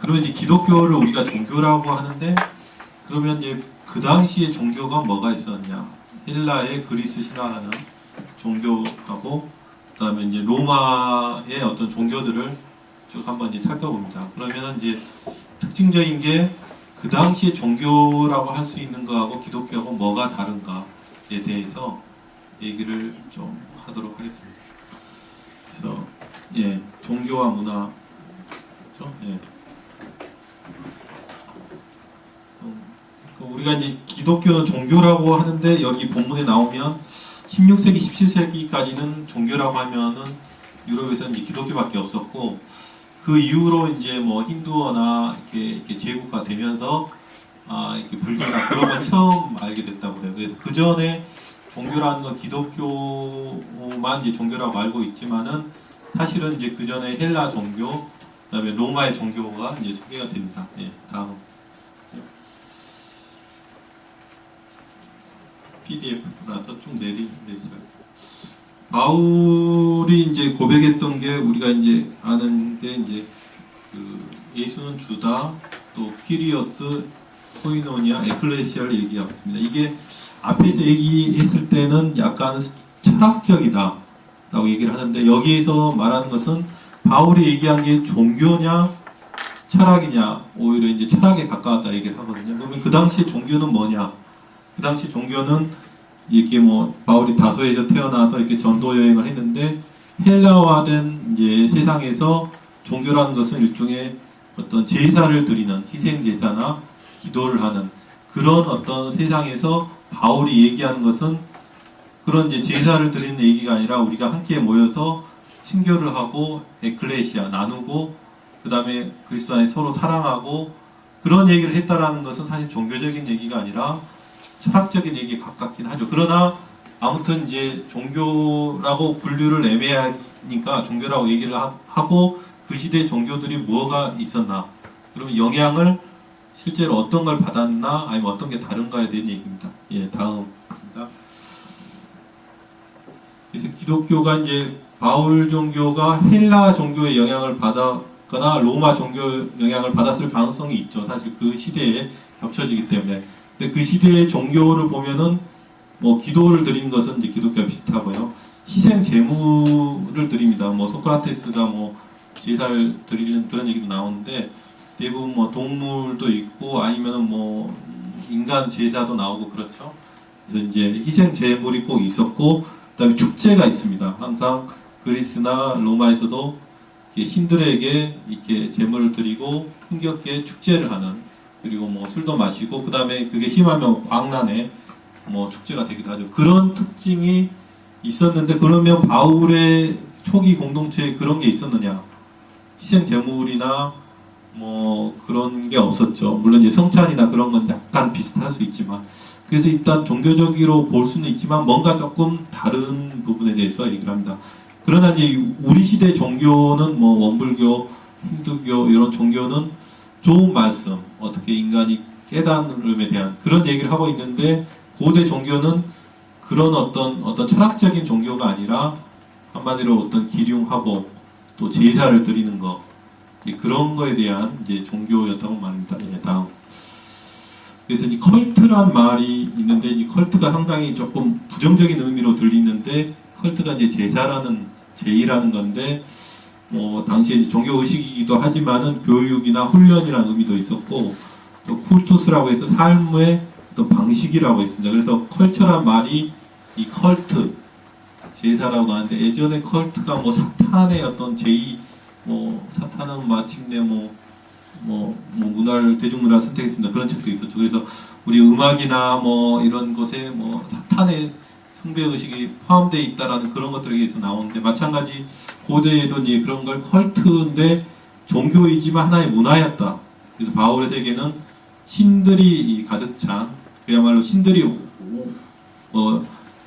그러면 이제 기독교를 우리가 종교라고 하는데, 그러면 이제 그 당시에 종교가 뭐가 있었냐? 헬라의 그리스 신화라는 종교하고, 그다음에 이제 로마의 어떤 종교들을 쭉 한번 이제 살펴봅니다. 그러면 이제 특징적인 게 그 당시에 종교라고 할 수 있는 거하고 기독교하고 뭐가 다른가에 대해서 얘기를 좀 하도록 하겠습니다. 그래서 예, 종교와 문화, 그렇죠? 예. 우리가 이제 기독교는 종교라고 하는데 여기 본문에 나오면 16세기, 17세기까지는 종교라고 하면은 유럽에서는 이제 기독교밖에 없었고, 그 이후로 이제 뭐 힌두어나 이렇게 제국화 되면서 이렇게 불교나 그런 걸 처음 알게 됐다고 그래요. 그래서 그 전에 종교라는 건 기독교만 이제 종교라고 알고 있지만은 사실은 이제 그 전에 헬라 종교, 그다음에 로마의 종교가 이제 소개가 됩니다. 예, 다음. PDF라서 쭉 내리세요. 바울이 이제 고백했던 게 우리가 이제 아는 게 이제 그 예수는 주다, 또 키리어스, 코이노니아, 에클레시아를 얘기하고 있습니다. 이게 앞에서 얘기했을 때는 약간 철학적이다 라고 얘기를 하는데, 여기에서 말하는 것은 바울이 얘기한 게 종교냐 철학이냐, 오히려 이제 철학에 가까웠다 얘기를 하거든요. 그러면 그 당시에 종교는 뭐냐? 그 당시 종교는 이렇게 뭐 바울이 다소에서 태어나서 이렇게 전도 여행을 했는데, 헬라화된 이제 세상에서 종교라는 것은 일종의 어떤 제사를 드리는 희생 제사나 기도를 하는 그런 어떤 세상에서 바울이 얘기하는 것은 그런 이제 제사를 드리는 얘기가 아니라 우리가 함께 모여서 친교를 하고 에클레시아 나누고 그 다음에 그리스도 안에 서로 사랑하고 그런 얘기를 했다라는 것은 사실 종교적인 얘기가 아니라 철학적인 얘기에 가깝긴 하죠. 그러나 아무튼 이제 종교라고 분류를 애매하니까 종교라고 얘기를 하고, 그 시대에 종교들이 뭐가 있었나, 그러면 영향을 실제로 어떤 걸 받았나, 아니면 어떤 게 다른가에 대한 얘기입니다. 예, 다음입니다. 그래서 기독교가 이제 바울 종교가 헬라 종교의 영향을 받았거나 로마 종교 영향을 받았을 가능성이 있죠. 사실 그 시대에 겹쳐지기 때문에. 근데 그 시대의 종교를 보면은 뭐 기도를 드리는 것은 이제 기독교와 비슷하고요. 희생 제물을 드립니다. 뭐 소크라테스가 뭐 제사를 드리는 그런 얘기도 나오는데, 대부분 뭐 동물도 있고 아니면은 뭐 인간 제사도 나오고 그렇죠. 그래서 이제 희생 제물이 꼭 있었고, 그다음에 축제가 있습니다. 항상 그리스나 로마에서도 신들에게 이렇게 제물을 드리고 흥겹게 축제를 하는, 그리고 뭐 술도 마시고, 그 다음에 그게 심하면 광란에 뭐 축제가 되기도 하죠. 그런 특징이 있었는데, 그러면 바울의 초기 공동체에 그런 게 있었느냐? 희생 제물이나 뭐 그런 게 없었죠. 물론 이제 성찬이나 그런 건 약간 비슷할 수 있지만, 그래서 일단 종교적으로 볼 수는 있지만 뭔가 조금 다른 부분에 대해서 얘기를 합니다. 그러나 이제 우리 시대 종교는 뭐 원불교, 힌두교 이런 종교는 좋은 말씀, 어떻게 인간이 깨달음에 대한 그런 얘기를 하고 있는데, 고대 종교는 그런 어떤 철학적인 종교가 아니라 한마디로 어떤 기륭하복, 또 제사를 드리는 거, 그런 거에 대한 이제 종교였다고 말합니다. 예, 다음. 그래서 이 컬트란 말이 있는데, 이 컬트가 상당히 조금 부정적인 의미로 들리는데, 컬트가 이제 제의라는 건데, 뭐 당시에 종교 의식이기도 하지만은 교육이나 훈련이라는 의미도 있었고, 또 쿨투스라고 해서 삶의 어떤 방식이라고 있습니다. 그래서 컬처란 말이 이 컬트 제사라고 하는데, 예전에 컬트가 뭐 사탄의 어떤 제의, 뭐 사탄은 마침내 뭐 문화를 대중문화를 선택했습니다. 그런 책도 있었죠. 그래서 우리 음악이나 뭐 이런 것에 뭐 사탄의 숭배 의식이 포함되어 있다라는 그런 것들에서 나오는데, 마찬가지 고대에도 이제 그런 걸 컬트인데 종교이지만 하나의 문화였다. 그래서 바울의 세계는 신들이 가득 찬, 그야말로 신들이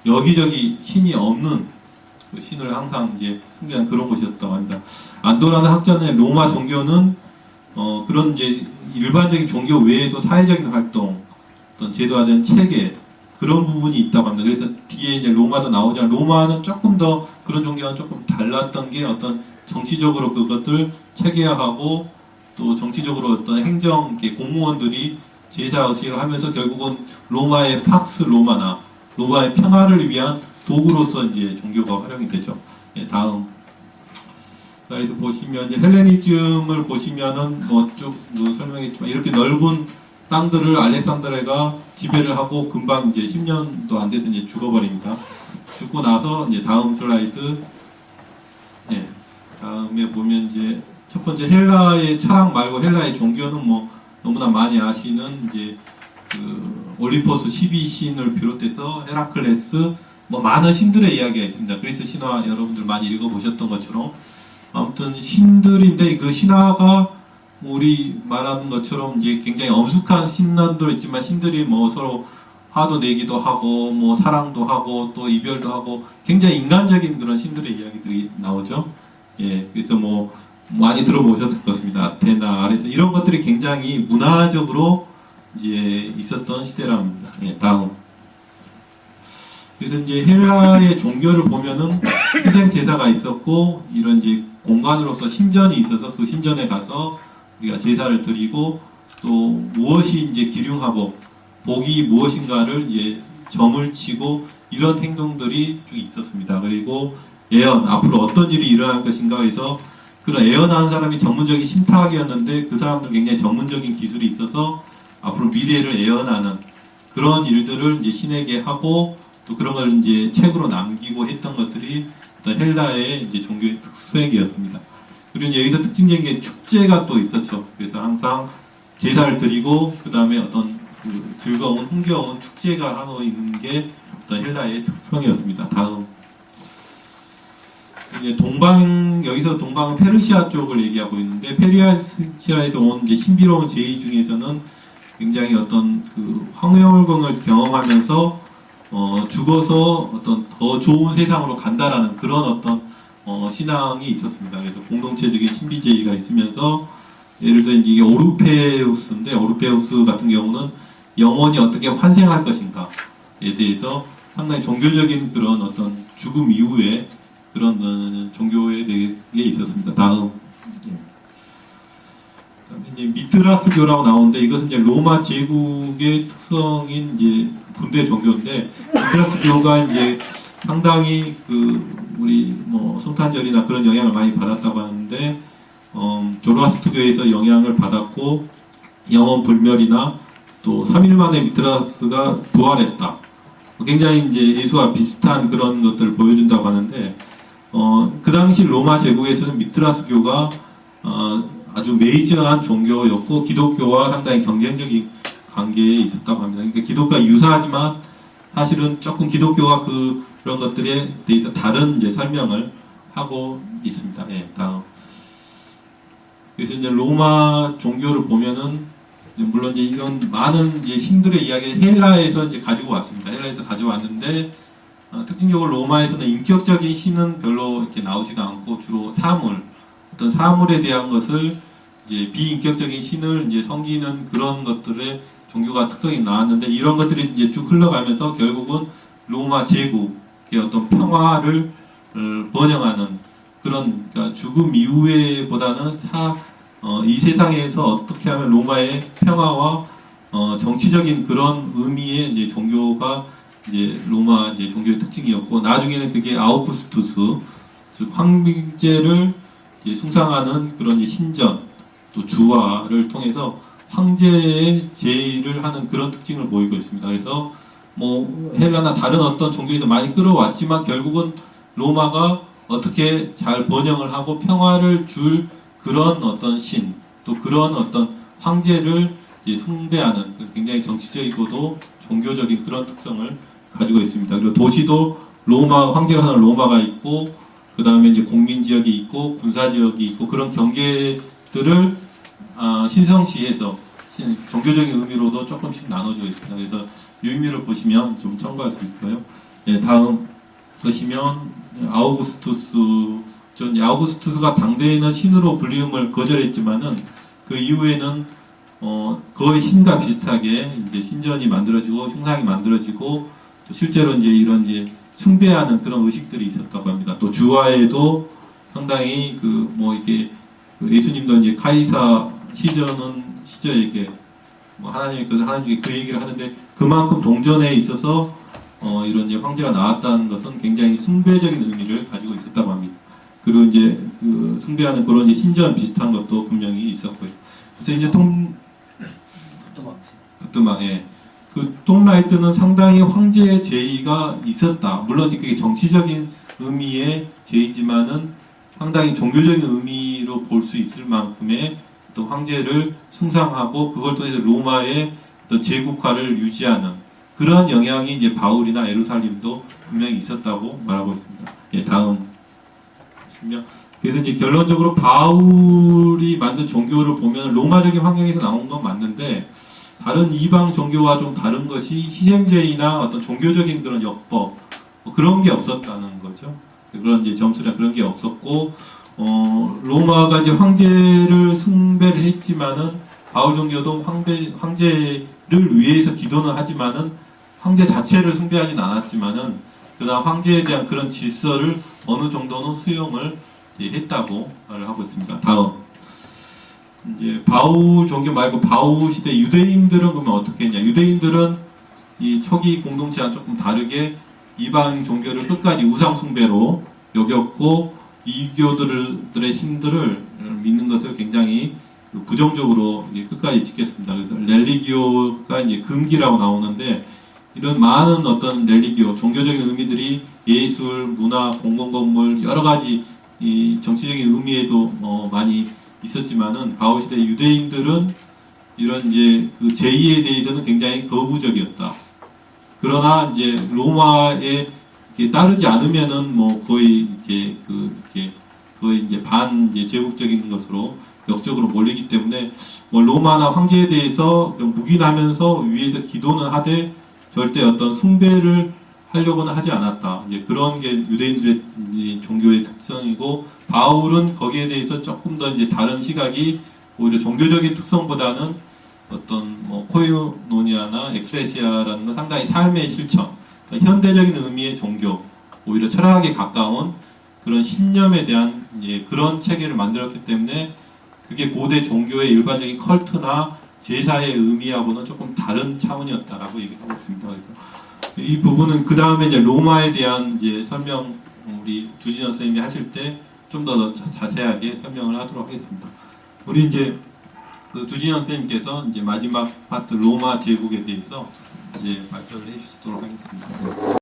여기저기 신이 없는 그 신을 항상 이제 숭배한 그런 곳이었다고 합니다. 안도라는 학자는 로마 종교는 그런 이제 일반적인 종교 외에도 사회적인 활동, 어떤 제도화된 체계, 그런 부분이 있다고 합니다. 그래서 뒤에 이제 로마도 나오지만, 로마는 조금 더 그런 종교와는 조금 달랐던 게 어떤 정치적으로 그것들 체계화하고, 또 정치적으로 어떤 행정 공무원들이 제사 의식을 하면서 결국은 로마의 팍스 로마나 로마의 평화를 위한 도구로서 이제 종교가 활용이 되죠. 예, 다음 슬라이드 보시면 이제 헬레니즘을 보시면은 뭐쭉 설명했지만 이렇게 넓은 땅들을 알렉산드레가 지배를 하고 금방 이제 10년도 안 돼서 이제 죽어버립니다. 죽고 나서 이제 다음 슬라이드, 예, 다음에 보면 이제 첫 번째 헬라의 철학 말고 헬라의 종교는 뭐 너무나 많이 아시는 이제 그 올림포스 12신을 비롯해서 헤라클레스 뭐 많은 신들의 이야기가 있습니다. 그리스 신화 여러분들 많이 읽어보셨던 것처럼 아무튼 신들인데 그 신화가 우리 말하는 것처럼 이제 굉장히 엄숙한 신난도 있지만 신들이 뭐 서로 화도 내기도 하고 뭐 사랑도 하고 또 이별도 하고 굉장히 인간적인 그런 신들의 이야기들이 나오죠. 예, 그래서 뭐 많이 들어보셨을 것입니다. 아테나, 아레스 이런 것들이 굉장히 문화적으로 이제 있었던 시대랍니다. 예, 다음. 그래서 이제 헬라의 종교를 보면은 희생 제사가 있었고 이런 이제 공간으로서 신전이 있어서 그 신전에 가서 우리가 제사를 드리고 또 무엇이 이제 기륭하고 복이 무엇인가를 이제 점을 치고 이런 행동들이 좀 있었습니다. 그리고 예언, 앞으로 어떤 일이 일어날 것인가 해서 그런 예언하는 사람이 전문적인 신탁이었는데 그 사람들 굉장히 전문적인 기술이 있어서 앞으로 미래를 예언하는 그런 일들을 이제 신에게 하고 또 그런 걸 이제 책으로 남기고 했던 것들이 어떤 헬라의 이제 종교의 특색이었습니다. 그리고 이제 여기서 특징적인 게 축제가 또 있었죠. 그래서 항상 제사를 드리고 그 다음에 어떤 그 즐거운 흥겨운 축제가 하고 있는 게 어떤 헬라의 특성이었습니다. 다음. 이제 여기서 동방은 페르시아 쪽을 얘기하고 있는데 페르시아에서 온 이제 신비로운 제의 중에서는 굉장히 어떤 그 황홀경을 경험하면서 죽어서 어떤 더 좋은 세상으로 간다라는 그런 어떤 신앙이 있었습니다. 그래서 공동체적인 신비제의가 있으면서 예를 들어 이게 오르페우스인데 오르페우스 같은 경우는 영혼이 어떻게 환생할 것인가에 대해서 상당히 종교적인 그런 어떤 죽음 이후에 그런 종교에 대해 있었습니다. 다음. 이제 미트라스교라고 나오는데 이것은 이제 로마 제국의 특성인 이제 군대 종교인데 미트라스교가 이제 상당히 그 우리 뭐 성탄절이나 그런 영향을 많이 받았다고 하는데 조로아스트교에서 영향을 받았고 영원 불멸이나 또 3일 만에 미트라스가 부활했다. 굉장히 이제 예수와 비슷한 그런 것들을 보여준다고 하는데 그 당시 로마 제국에서는 미트라스교가 아주 메이저한 종교였고 기독교와 상당히 경쟁적인 관계에 있었다고 합니다. 그러니까 기독교가 유사하지만 사실은 조금 기독교가 그런 것들에 대해서 다른 이제 설명을 하고 있습니다. 예, 다음. 그래서 이제 로마 종교를 보면은 물론 이제 이런 많은 이제 신들의 이야기를 헬라에서 이제 가지고 왔습니다. 헬라에서 가져왔는데 특징적으로 로마에서는 인격적인 신은 별로 이렇게 나오지가 않고 주로 사물, 어떤 사물에 대한 것을 이제 비인격적인 신을 이제 섬기는 그런 것들의 종교가 특성이 나왔는데 이런 것들이 이제 쭉 흘러가면서 결국은 로마 제국의 어떤 평화를 번영하는 그런 그러니까 죽음 이후에보다는 이 세상에서 어떻게 하면 로마의 평화와 정치적인 그런 의미의 이제 종교가 이제 로마 이제 종교의 특징이었고 나중에는 그게 아우구스투스 즉 황제를 이제 숭상하는 그런 신전 또 주화를 통해서 황제의 제의를 하는 그런 특징을 보이고 있습니다. 그래서 뭐 헬라나 다른 어떤 종교에서 많이 끌어왔지만 결국은 로마가 어떻게 잘 번영을 하고 평화를 줄 그런 어떤 신, 또 그런 어떤 황제를 숭배하는 굉장히 정치적이고도 종교적인 그런 특성을 가지고 있습니다. 그리고 도시도 로마, 황제가 사는 로마가 있고, 그 다음에 이제 공민 지역이 있고, 군사 지역이 있고, 그런 경계들을 신성시에서 종교적인 의미로도 조금씩 나눠져 있습니다. 그래서 유의미를 보시면 좀 참고할 수 있고요. 예, 다음 보시면 아우구스투스 아우구스투스가 당대에는 신으로 불림을 거절했지만은 그 이후에는 거의 신과 비슷하게 이제 신전이 만들어지고 흉상이 만들어지고 또 실제로 이제 이런 이제 숭배하는 그런 의식들이 있었다고 합니다. 또 주화에도 상당히 그 뭐 이게 그 예수님도 이제 카이사 시저에 이게 뭐 하나님이 그 얘기를 하는데 그만큼 동전에 있어서 이런 이제 황제가 나왔다는 것은 굉장히 숭배적인 의미를 가지고 있었다고 합니다. 그리고 이제 그 숭배하는 그런 이제 신전 비슷한 것도 분명히 있었고요. 그래서 이제 부뚜막에 그 톰라이트는 상당히 황제의 제의가 있었다. 물론 그게 정치적인 의미의 제의지만은 상당히 종교적인 의미로 볼 수 있을 만큼의 또 황제를 숭상하고 그걸 통해서 로마의 어떤 제국화를 유지하는 그러한 영향이 이제 바울이나 예루살렘도 분명히 있었다고 말하고 있습니다. 예, 다음 설명. 그래서 이제 결론적으로 바울이 만든 종교를 보면 로마적인 환경에서 나온 건 맞는데 다른 이방 종교와 좀 다른 것이 희생제의나 어떤 종교적인 그런 역법 뭐 그런 게 없었다는 거죠. 그런 이제 점수나 그런 게 없었고 로마가 이제 황제를 숭배를 했지만은 바울 종교도 황제를 위해서 기도는 하지만은 황제 자체를 숭배하진 않았지만은 그다음 황제에 대한 그런 질서를 어느 정도는 수용을 했다고 말을 하고 있습니다. 다음 이제 바울 종교 말고 바울 시대 유대인들은 그러면 어떻게 했냐? 유대인들은 이 초기 공동체와 조금 다르게 이방 종교를 끝까지 우상 숭배로 여겼고 이교들의 신들을 믿는 것을 굉장히 부정적으로 끝까지 지켰습니다. 그래서 렐리기오가 이제 금기라고 나오는데 이런 많은 어떤 렐리기오 종교적인 의미들이 예술, 문화, 공공건물 여러 가지 이 정치적인 의미에도 많이 있었지만은 바울 시대 유대인들은 이런 이제 그 제의에 대해서는 굉장히 거부적이었다. 그러나 이제 로마에 따르지 않으면은 뭐 거의 거의 이제 이제 제국적인 것으로 역적으로 몰리기 때문에 뭐 로마나 황제에 대해서 묵인하면서 위에서 기도는 하되 절대 어떤 숭배를 하려고는 하지 않았다. 이제 그런 게 유대인들의 종교의 특성이고 바울은 거기에 대해서 조금 더 이제 다른 시각이 오히려 종교적인 특성보다는 어떤 뭐 코이노니아나 에클레시아라는 건 상당히 삶의 실천, 그러니까 현대적인 의미의 종교, 오히려 철학에 가까운 그런 신념에 대한 그런 체계를 만들었기 때문에 그게 고대 종교의 일반적인 컬트나 제사의 의미하고는 조금 다른 차원이었다라고 얘기하고 있습니다. 그래서 이 부분은 그 다음에 이제 로마에 대한 이제 설명 우리 주진영 선생님이 하실 때 좀 더 자세하게 설명을 하도록 하겠습니다. 우리 이제 그 주진영 선생님께서 이제 마지막 파트 로마 제국에 대해서 이제 발표를 해주시도록 하겠습니다.